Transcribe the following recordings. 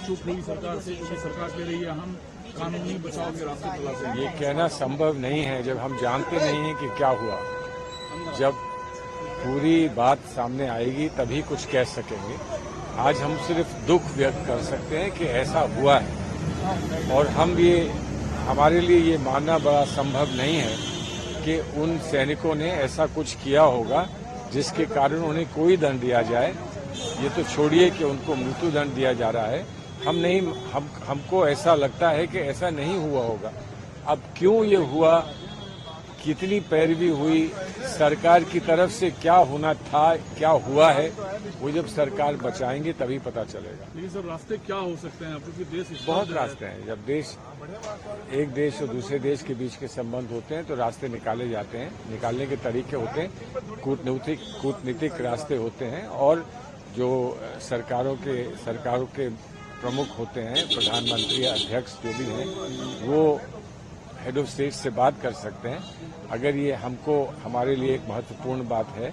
चूक हुई सरकार से, क्योंकि सरकार कह रही है हम कानूनी बचाव के रास्ते तलाशेंगे। ये कहना संभव नहीं है जब हम जानते नहीं हैं कि क्या हुआ। जब पूरी बात सामने आएगी तभी कुछ कह सकेंगे। आज हम सिर्फ दुख व्यक्त कर सकते हैं कि ऐसा हुआ है, और हमारे लिए ये मानना बड़ा संभव नहीं है कि उन सैनिकों ने ऐसा कुछ किया होगा जिसके कारण उन्हें कोई दंड दिया जाए। ये तो छोड़िए कि उनको मृत्यु दंड दिया जा रहा है। हमको ऐसा लगता है कि ऐसा नहीं हुआ होगा। अब क्यों ये हुआ, कितनी पैरवी हुई, सरकार की तरफ से क्या होना था, क्या हुआ है, वो जब सरकार बचाएंगे तभी पता चलेगा। लेकिन सर रास्ते क्या हो सकते हैं, क्योंकि देश बहुत रास्ते हैं। जब एक देश और दूसरे देश के बीच के संबंध होते हैं तो रास्ते निकाले जाते हैं, निकालने के तरीके होते हैं, कूटनीतिक रास्ते होते हैं, और जो सरकारों के प्रमुख होते हैं, प्रधानमंत्री, अध्यक्ष जो भी हैं, वो हेड ऑफ स्टेट से बात कर सकते हैं। अगर ये हमारे लिए एक महत्वपूर्ण बात है,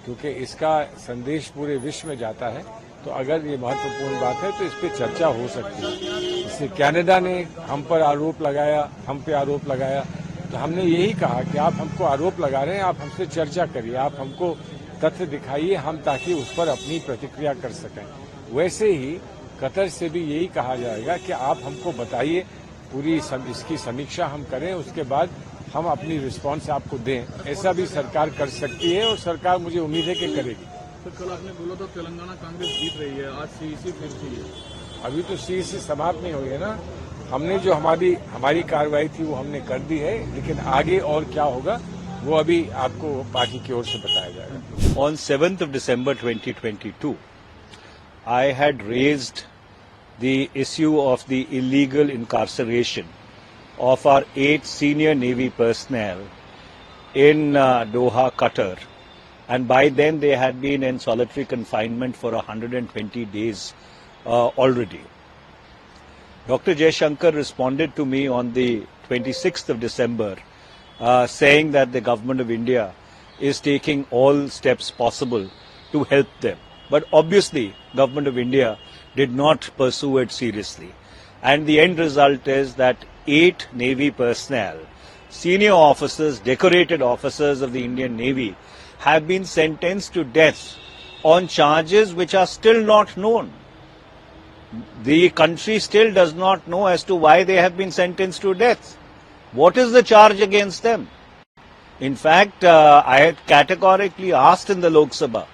क्योंकि इसका संदेश पूरे विश्व में जाता है, तो अगर ये महत्वपूर्ण बात है तो इस पर चर्चा हो सकती है। इससे कनाडा ने हम पे आरोप लगाया, तो हमने यही कहा कि आप हमको आरोप लगा रहे हैं, आप हमसे चर्चा करिए, आप हमको तथ्य दिखाइए, हम ताकि उस पर अपनी प्रतिक्रिया कर सकें। वैसे ही कतर से भी यही कहा जाएगा कि आप हमको बताइए, पूरी इसकी समीक्षा हम करें, उसके बाद हम अपनी रिस्पांस आपको दें। ऐसा भी सरकार कर सकती है, और सरकार मुझे उम्मीद है कि करेगी। तो कल आपने बोला था तेलंगाना कांग्रेस जीत रही है, आज सीईसी फिर थी। अभी तो सीईसी समाप्त नहीं हुई है ना। हमने जो हमारी कार्रवाई थी वो हमने कर दी है, लेकिन आगे और क्या होगा वो अभी आपको पार्टी की ओर से बताया जाएगा। On 7th of December 2022, I had raised the issue of the illegal incarceration of our 8 senior Navy personnel in Doha, Qatar, and by then they had been in solitary confinement for 120 days already. Dr. Jaishankar responded to me on the 26th of December saying that the government of India is taking all steps possible to help them. But obviously, government of India did not pursue it seriously. And the end result is that 8 Navy personnel, senior officers, decorated officers of the Indian Navy, have been sentenced to death on charges which are still not known. The country still does not know as to why they have been sentenced to death. What is the charge against them? In fact, I had categorically asked in the Lok Sabha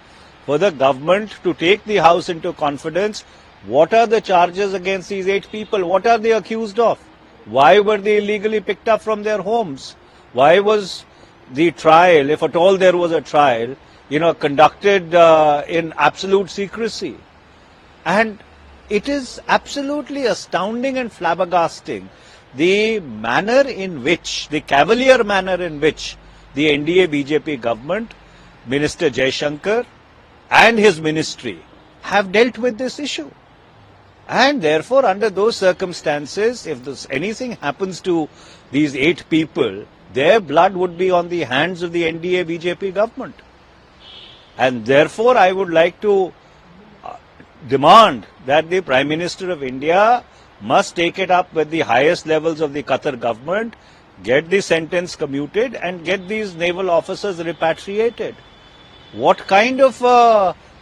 for the government to take the House into confidence. What are the charges against these 8 people? What are they accused of? Why were they illegally picked up from their homes? Why was the trial, if at all there was a trial, conducted in absolute secrecy? And it is absolutely astounding and flabbergasting the manner in which, the cavalier manner in which the NDA BJP government, Minister Jaishankar and his ministry have dealt with this issue. And therefore, under those circumstances, if anything happens to these 8 people, their blood would be on the hands of the NDA BJP government. And therefore, I would like to demand that the Prime Minister of India must take it up with the highest levels of the Qatar government, get the sentence commuted and get these naval officers repatriated. What kind of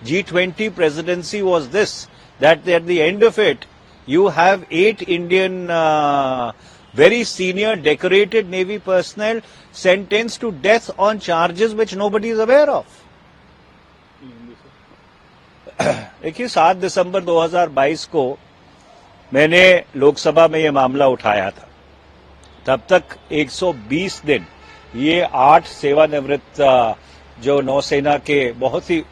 G20 presidency was this? That at the end of it, you have 8 Indian very senior decorated Navy personnel sentenced to death on charges which nobody is aware of. देखिए 7 दिसंबर 2022 को मैंने लोकसभा में ये मामला उठाया था। तब तक 120 दिन ये 8 सेवानिवृत्त जो नौसेना के बहुत ही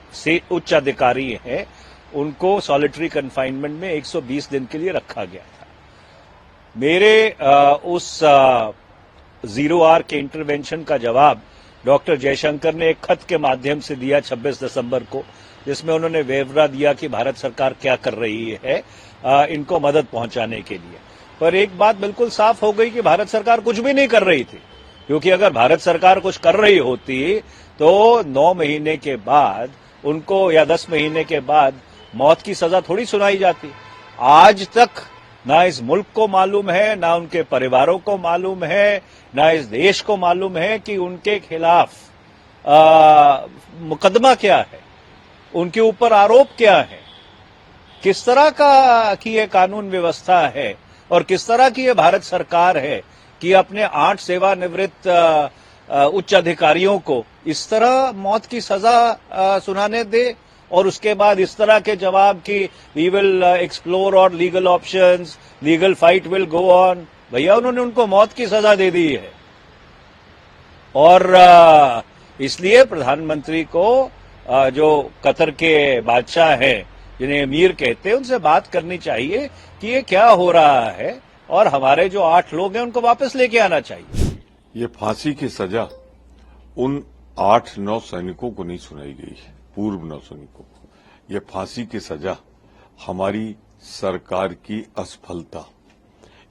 उच्च अधिकारी हैं, उनको सॉलिटरी कन्फाइनमेंट में 120 दिन के लिए रखा गया था। मेरे उस 0R के इंटरवेंशन का जवाब डॉक्टर जयशंकर ने एक खत के माध्यम से दिया 26 दिसंबर को, जिसमें उन्होंने ब्यौरा दिया कि भारत सरकार क्या कर रही है इनको मदद पहुंचाने के लिए। पर एक बात बिल्कुल साफ हो गई कि भारत सरकार कुछ भी नहीं कर रही थी, क्योंकि अगर भारत सरकार कुछ कर रही होती तो 9 महीने के बाद उनको या 10 महीने के बाद मौत की सजा थोड़ी सुनाई जाती। आज तक ना इस मुल्क को मालूम है, ना उनके परिवारों को मालूम है, ना इस देश को मालूम है कि उनके खिलाफ मुकदमा क्या है, उनके ऊपर आरोप क्या है, किस तरह की ये कानून व्यवस्था है और किस तरह की ये भारत सरकार है कि अपने 8 सेवानिवृत्त उच्च अधिकारियों को इस तरह मौत की सजा सुनाने दे और उसके बाद इस तरह के जवाब कि वी विल एक्सप्लोर और legal options, legal fight will go on. भैया उन्होंने उनको मौत की सजा दे दी है और इसलिए प्रधानमंत्री को जो कतर के बादशाह हैं जिन्हें अमीर कहते हैं उनसे बात करनी चाहिए कि ये क्या हो रहा है और हमारे जो 8 लोग हैं उनको वापस लेके आना चाहिए। ये फांसी की सजा उन 8-9 सैनिकों को नहीं सुनाई गई है, पूर्व 9 सैनिकों को। ये फांसी की सजा हमारी सरकार की असफलता।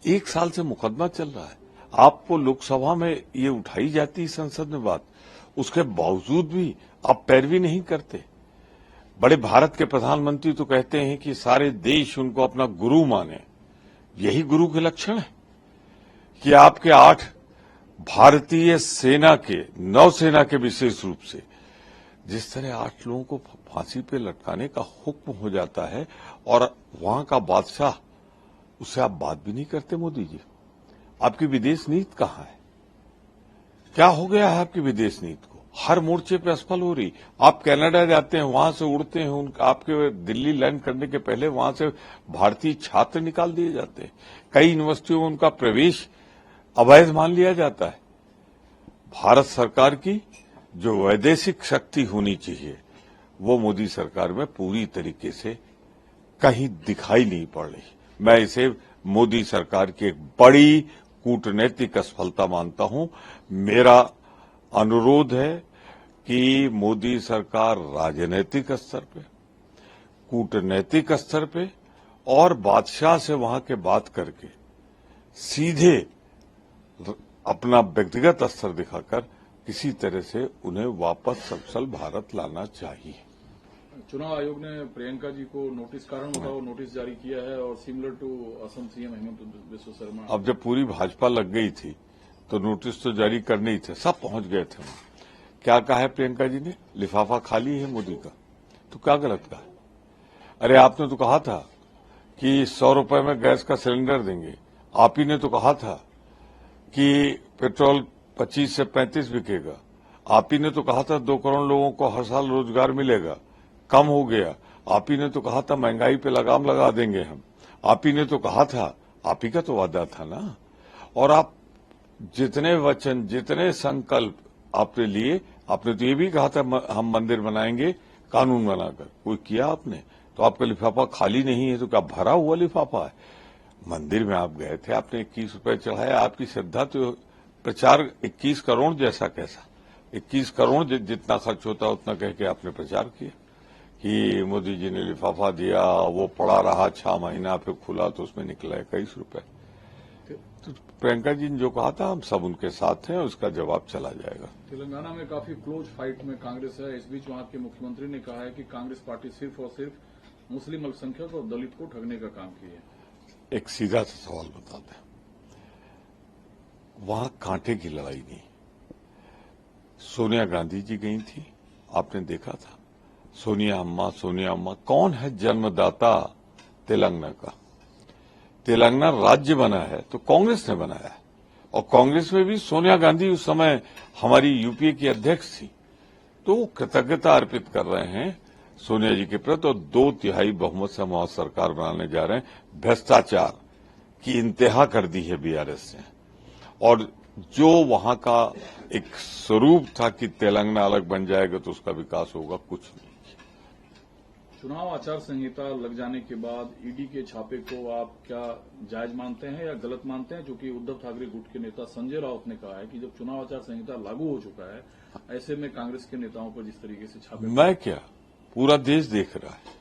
1 साल से मुकदमा चल रहा है, आपको लोकसभा में ये उठाई जाती है संसद में बात, उसके बावजूद भी आप पैरवी नहीं करते। बड़े भारत के प्रधानमंत्री तो कहते हैं कि सारे देश उनको अपना गुरु माने। यही गुरु के लक्षण है कि आपके 8 भारतीय सेना के, नौसेना के विशेष रूप से जिस तरह 8 लोगों को फांसी पे लटकाने का हुक्म हो जाता है और वहां का बादशाह, उससे आप बात भी नहीं करते। मोदी जी, आपकी विदेश नीति कहां है? क्या हो गया है आपकी विदेश नीति को? हर मोर्चे पे असफल हो रही। आप कनाडा जाते हैं, वहां से उड़ते हैं, आपके दिल्ली लैंड करने के पहले वहां से भारतीय छात्र निकाल दिए जाते हैं। कई यूनिवर्सिटियों में उनका प्रवेश अवैध मान लिया जाता है। भारत सरकार की जो वैदेशिक शक्ति होनी चाहिए वो मोदी सरकार में पूरी तरीके से कहीं दिखाई नहीं पड़ रही। मैं इसे मोदी सरकार की एक बड़ी कूटनीतिक असफलता मानता हूं। मेरा अनुरोध है कि मोदी सरकार राजनीतिक स्तर पे, कूटनीतिक स्तर पे और बादशाह से वहां के बात करके सीधे अपना व्यक्तिगत स्तर दिखाकर किसी तरह से उन्हें वापस सकुशल भारत लाना चाहिए। चुनाव आयोग ने प्रियंका जी को नोटिस, कारण बताओ नोटिस जारी किया है और similar to Assam CM Himanta Biswa Sarma. अब जब पूरी भाजपा लग गई थी तो नोटिस तो जारी करने ही थे, सब पहुंच गए थे वहां। क्या कहा है प्रियंका जी ने? लिफाफा खाली है मोदी का। तो क्या गलत कहा? अरे आपने तो कहा था कि 100 रुपए में गैस का सिलेंडर देंगे। आप ही ने तो कहा था कि पेट्रोल 25 से 35 बिकेगा। आप ही ने तो कहा था 2 करोड़ लोगों को हर साल रोजगार मिलेगा, कम हो गया। आप ही ने तो कहा था महंगाई पे लगाम लगा देंगे हम। आप ही ने तो कहा था, आप ही का तो वादा था ना। और आप जितने वचन, जितने संकल्प आपने लिए, आपने तो ये भी कहा था हम मंदिर बनाएंगे कानून बनाकर, कोई किया आपने? तो आपका लिफाफा खाली नहीं है तो क्या भरा हुआ लिफाफा है? मंदिर में आप गए थे, आपने 21 रुपए चढ़ाया, आपकी श्रद्धा तो प्रचार 21 करोड़ जैसा कैसा, 21 करोड़ जितना खर्च होता उतना कह के आपने प्रचार किया कि मोदी जी ने लिफाफा दिया, वो पड़ा रहा 6 महीना, फिर खुला तो उसमें निकला 21 रुपए। तो प्रियंका जी ने जो कहा था हम सब उनके साथ हैं, उसका जवाब चला जाएगा। तेलंगाना में काफी क्लोज फाइट में कांग्रेस है। इस बीच वहां के मुख्यमंत्री ने कहा है कि कांग्रेस पार्टी सिर्फ और सिर्फ मुस्लिम अल्पसंख्यक और दलित को ठगने का काम किया है। एक सीधा सा सवाल बता दें, वहां कांटे की लड़ाई नहीं। सोनिया गांधी जी गई थी, आपने देखा था। सोनिया अम्मा कौन है जन्मदाता तेलंगाना का? तेलंगाना राज्य बना है तो कांग्रेस ने बनाया है और कांग्रेस में भी सोनिया गांधी उस समय हमारी यूपीए की अध्यक्ष थी। तो वो कृतज्ञता अर्पित कर रहे हैं सोनिया जी के प्रति और 2/3 बहुमत से हम वहां सरकार बनाने जा रहे हैं। भ्रष्टाचार की इंतहा कर दी है बीआरएस ने और जो वहां का एक स्वरूप था कि तेलंगाना अलग बन जाएगा तो उसका विकास होगा, कुछ नहीं। चुनाव आचार संहिता लग जाने के बाद ईडी के छापे को आप क्या जायज मानते हैं या गलत मानते हैं? क्योंकि उद्धव ठाकरे गुट के नेता संजय राउत ने कहा है कि जब चुनाव आचार संहिता लागू हो चुका है ऐसे में कांग्रेस के नेताओं पर जिस तरीके से छापे, मैं क्या, पूरा देश देख रहा है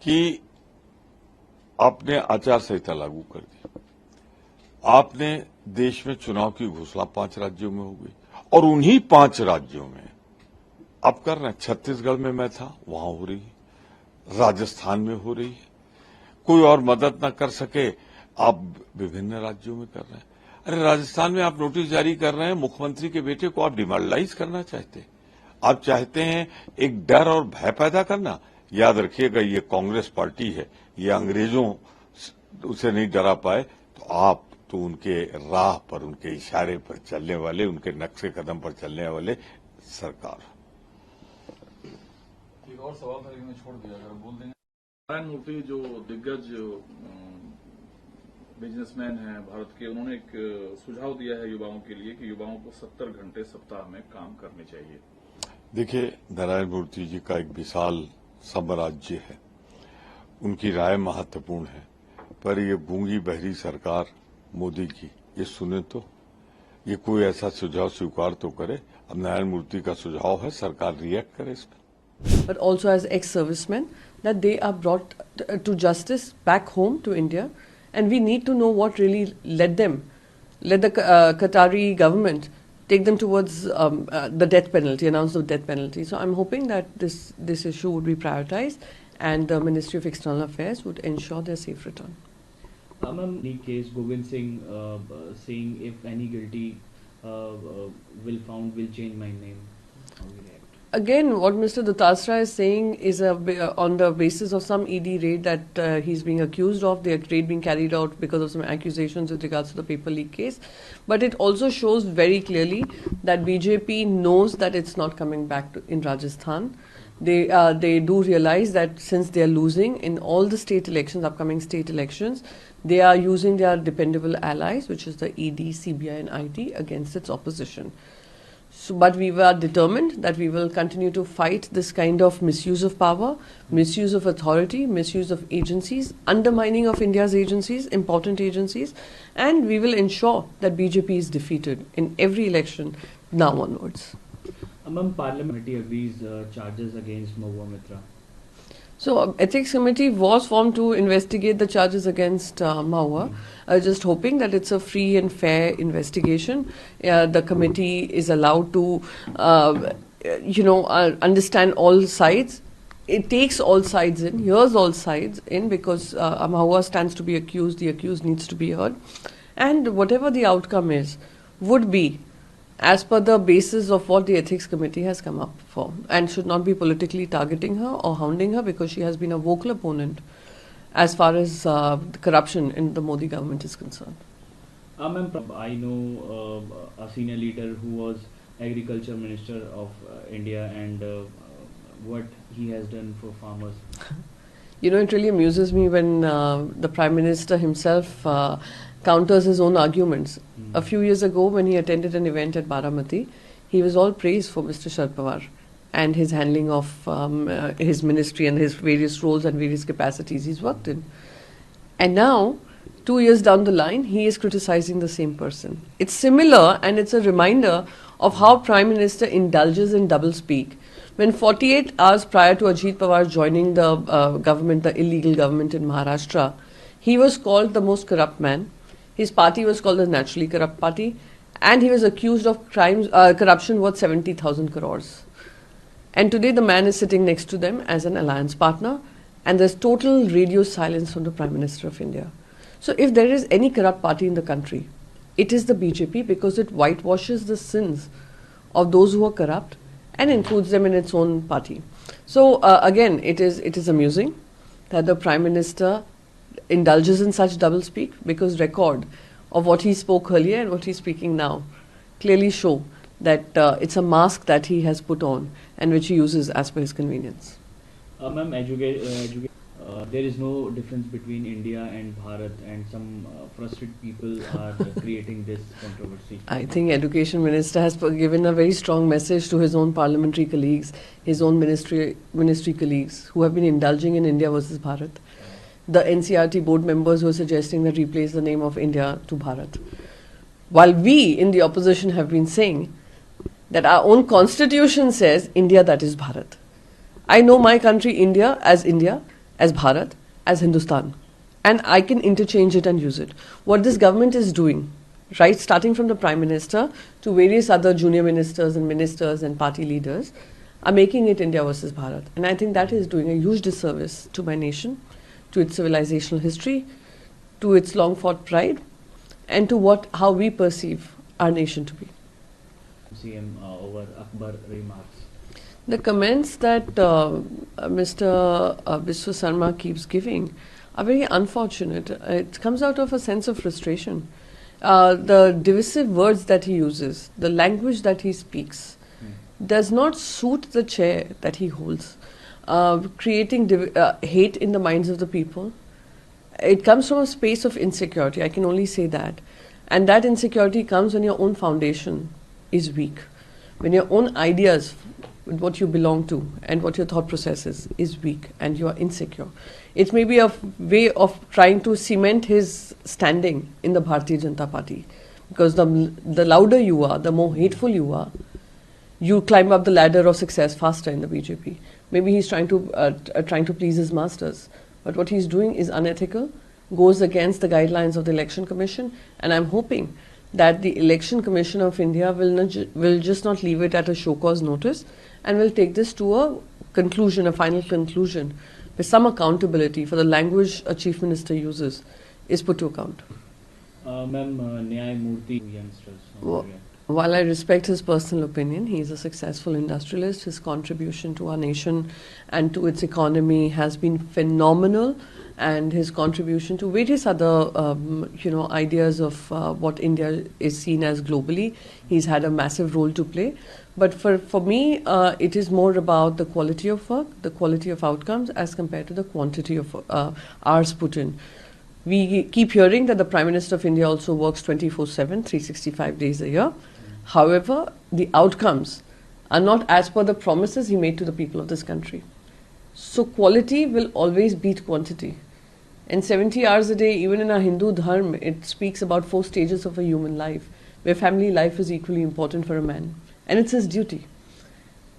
कि आपने आचार संहिता लागू कर दी, आपने देश में चुनाव की घोषणा 5 राज्यों में हो गई और उन्हीं 5 राज्यों में आप कर रहे हैं। छत्तीसगढ़ में मैं था, वहां हो रही है, राजस्थान में हो रही है, कोई और मदद न कर सके, आप विभिन्न राज्यों में कर रहे हैं। अरे राजस्थान में आप नोटिस जारी कर रहे हैं, मुख्यमंत्री के बेटे को आप डिमोरलाइज करना चाहते हैं, आप चाहते हैं एक डर और भय पैदा करना। याद रखिएगा, ये कांग्रेस पार्टी है, ये अंग्रेजों उसे नहीं डरा पाए, तो आप तो उनके राह पर, उनके इशारे पर चलने वाले, उनके नक्शे कदम पर चलने वाले सरकार। एक और सवाल था, लेकिन छोड़ दिया, अगर बोल देंगे। नारायण मूर्ति जो दिग्गज बिजनेसमैन हैं भारत के, उन्होंने एक सुझाव दिया है युवाओं के लिए कि युवाओं को 70 घंटे सप्ताह में काम करने चाहिए। देखिए, नारायण मूर्ति जी का एक विशाल साम्राज्य है, उनकी राय महत्वपूर्ण है, पर ये गूंगी बहरी सरकार मोदी की ये सुने तो, ये कोई ऐसा सुझाव स्वीकार तो करे। अब नारायण मूर्ति का सुझाव है, सरकार रिएक्ट करे इस पर। But also as ex-servicemen, that they are brought to justice back home to India, and we need to know what really led the Qatari government take them towards the death penalty, announce the death penalty. So I'm hoping that this issue would be prioritized, and the Ministry of External Affairs would ensure their safe return. Ma'am, the case Govind Singh saying if any guilty will found will change my name. How will you react? Again, what Mr. Dutasra is saying is on the basis of some ED raid that he's being accused of, the raid being carried out because of some accusations with regards to the paper leak case. But it also shows very clearly that BJP knows that it's not coming back in Rajasthan. They do realize that since they are losing in all the state elections, upcoming state elections, they are using their dependable allies, which is the ED, CBI and IT, against its opposition. So, but we were determined that we will continue to fight this kind of misuse of power, misuse of authority, misuse of agencies, undermining of India's agencies, important agencies, and we will ensure that BJP is defeated in every election now onwards. Ma'am, Parliament agrees charges against Mahua Mitra. So, Ethics Committee was formed to investigate the charges against Mahua. Just hoping that it's a free and fair investigation. The committee is allowed to, understand all sides. It takes all sides in, hears all sides in, because Mahua stands to be accused. The accused needs to be heard, and whatever the outcome is, would be as per the basis of what the Ethics Committee has come up for, and should not be politically targeting her or hounding her, because she has been a vocal opponent as far as corruption in the Modi government is concerned. Ma'am, I know a senior leader who was Agriculture Minister of India, and what he has done for farmers. You know, it really amuses me when the Prime Minister himself counters his own arguments. A few years ago, when he attended an event at Baramati, he was all praised for Mr. Sharad Pawar and his handling of his ministry and his various roles and various capacities he's worked in. And now, 2 years down the line, he is criticizing the same person. It's similar, and it's a reminder of how Prime Minister indulges in doublespeak. When 48 hours prior to Ajit Pawar joining the government, the illegal government in Maharashtra, he was called the most corrupt man. His party was called the naturally corrupt party, and he was accused of corruption worth 70,000 crores. And today the man is sitting next to them as an alliance partner, and there's total radio silence from the Prime Minister of India. So if there is any corrupt party in the country, it is the BJP, because it whitewashes the sins of those who are corrupt and includes them in its own party. So again, it is amusing that the Prime Minister indulges in such doublespeak, because record of what he spoke earlier and what he's speaking now clearly show that it's a mask that he has put on and which he uses as per his convenience. Ma'am, there is no difference between India and Bharat, and some frustrated people are creating this controversy. I think Education Minister has given a very strong message to his own parliamentary colleagues, his own ministry colleagues who have been indulging in India versus Bharat. The NCRT board members who are suggesting that replace the name of India to Bharat. While we in the opposition have been saying that our own constitution says India, that is Bharat. I know my country India, as Bharat, as Hindustan, and I can interchange it and use it. What this government is doing, right, starting from the Prime Minister to various other junior ministers and party leaders, are making it India versus Bharat. And I think that is doing a huge disservice to my nation, to its civilizational history, to its long-fought pride, and to how we perceive our nation to be. CM over Akbar remarks. The comments that Mr. Biswa Sarma keeps giving are very unfortunate. It comes out of a sense of frustration. The divisive words that he uses, the language that he speaks, does not suit the chair that he holds, creating hate in the minds of the people. It comes from a space of insecurity, I can only say that. And that insecurity comes when your own foundation is weak, when your own ideas, what you belong to and what your thought process is weak and you are insecure. It may be a way of trying to cement his standing in the Bharatiya Janata Party, because the louder you are, the more hateful you are, you climb up the ladder of success faster in the BJP. Maybe he's trying to please his masters, but what he's doing is unethical, goes against the guidelines of the Election Commission, and I'm hoping that the Election Commission of India will just not leave it at a show cause notice and will take this to a conclusion, a final conclusion, where some accountability for the language a chief minister uses is put to account. Ma'am, Nyay Murthy youngsters. While I respect his personal opinion, he is a successful industrialist. His contribution to our nation and to its economy has been phenomenal, and his contribution to various other, ideas of what India is seen as globally, he's had a massive role to play. But for me, it is more about the quality of work, the quality of outcomes, as compared to the quantity of hours put in. We keep hearing that the Prime Minister of India also works 24/7, 365 days a year. However, the outcomes are not as per the promises he made to the people of this country. So quality will always beat quantity. And 70 hours a day, even in our Hindu dharma, it speaks about 4 stages of a human life, where family life is equally important for a man. And it's his duty.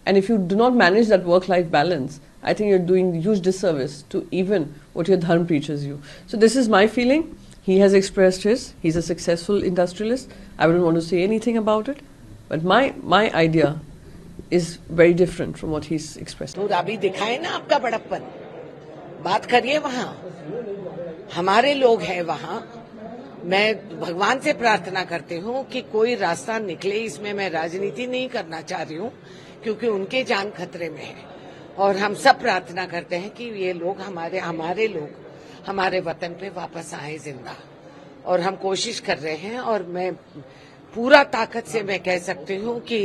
And if you do not manage that work-life balance, I think you're doing huge disservice to even what your dharma preaches you. So this is my feeling. He has expressed his. He's a successful industrialist. I wouldn't want to say anything about it. But my idea is very different from what he's expressed. तो अभी दिखाए ना आपका बड़प्पन, बात करिए वहाँ, हमारे लोग हैं वहाँ। मैं भगवान से प्रार्थना करती हूँ कि कोई रास्ता निकले, इसमें मैं राजनीति नहीं करना चाह रही हूँ, क्योंकि उनके जान खतरे में है। और हम सब प्रार्थना करते हैं कि ये लोग हमारे लोग हमारे वतन पे वापस आए जिंदा, और हम कोशिश कर रहे हैं। और मैं पूरा ताकत से मैं कह सकती हूँ कि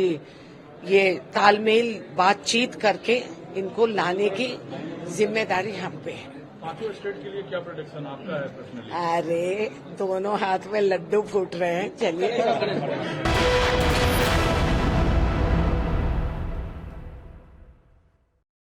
ये तालमेल बातचीत करके इनको लाने की जिम्मेदारी हम पे है। 5वें स्टेट के लिए क्या प्रेडिक्शन आपका है पर्सनली? अरे दोनों हाथ में लड्डू फूट रहे हैं, चलिए।